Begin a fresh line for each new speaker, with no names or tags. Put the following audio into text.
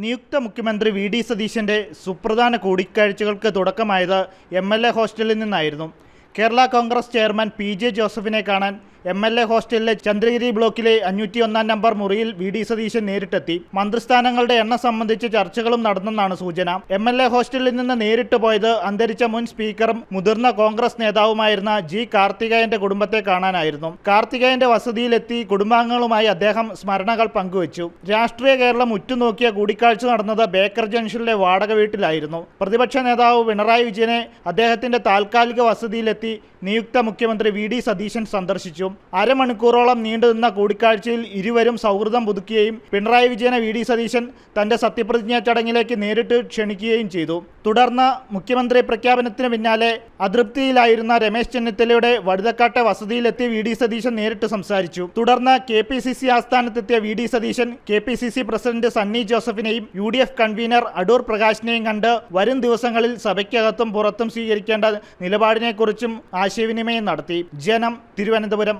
നിയുക്ത മുഖ്യമന്ത്രി V D സതീശന്റെ സുപ്രധാന കൂടിക്കാഴ്ചകൾക്ക് തുടക്കമായത് MLA ഹോസ്റ്റലിൽ നിന്നായിരുന്നു. കേരള കോൺഗ്രസ് ചെയർമാൻ PJ ജോസഫിനെ കാണാൻ MLA ഹോസ്റ്റലിലെ ചന്ദ്രഗിരി ബ്ലോക്കിലെ 501 നമ്പർ മുറിയിൽ വി ഡി സതീശൻ നേരിട്ടെത്തി. മന്ത്രിസ്ഥാനങ്ങളുടെ എണ്ണം സംബന്ധിച്ച് ചർച്ചകളും നടന്നെന്നാണ് സൂചന. MLA ഹോസ്റ്റലിൽ നിന്ന് നേരിട്ട് പോയത് അന്തരിച്ച മുൻ സ്പീക്കറും മുതിർന്ന കോൺഗ്രസ് നേതാവുമായിരുന്ന G കാർത്തികേയന്റെ കുടുംബത്തെ കാണാനായിരുന്നു. കാർത്തികേയന്റെ വസതിയിലെത്തി കുടുംബാംഗങ്ങളുമായി അദ്ദേഹം സ്മരണകൾ പങ്കുവച്ചു. രാഷ്ട്രീയ കേരളം ഉറ്റുനോക്കിയ കൂടിക്കാഴ്ച നടന്നത് ബേക്കർ ജംഗ്ഷനിലെ വാടക വീട്ടിലായിരുന്നു. പ്രതിപക്ഷ നേതാവ് പിണറായി വിജയനെ അദ്ദേഹത്തിന്റെ താൽക്കാലിക വസതിയിലെത്തി നിയുക്ത മുഖ്യമന്ത്രി വി ഡി സതീശൻ സന്ദർശിച്ചു. അരമണിക്കൂറോളം നീണ്ടുനിന്ന കൂടിക്കാഴ്ചയിൽ ഇരുവരും സൗഹൃദം പുതുക്കുകയും പിണറായി വിജയനെ വി ഡി സതീശൻ തന്റെ സത്യപ്രതിജ്ഞാ ചടങ്ങിലേക്ക് നേരിട്ട് ക്ഷണിക്കുകയും ചെയ്തു. തുടർന്ന് മുഖ്യമന്ത്രി പ്രഖ്യാപനത്തിന് പിന്നാലെ അതൃപ്തിയിലായിരുന്ന രമേശ് ചെന്നിത്തലയുടെ വഴുതക്കാട്ടെ വസതിയിലെത്തി വി ഡി സതീശൻ നേരിട്ട് സംസാരിച്ചു. തുടർന്ന് KPCC ആസ്ഥാനത്തെത്തിയ V D Satheesan KPCC president Sunny ജോസഫിനെയും UDF കൺവീനർ അടൂർ പ്രകാശിനെയും കണ്ട് വരും ദിവസങ്ങളിൽ സഭയ്ക്കകത്തും പുറത്തും സ്വീകരിക്കേണ്ട നിലപാടിനെക്കുറിച്ചും ആശയവിനിമയം നടത്തി. ജനം, തിരുവനന്തപുരം.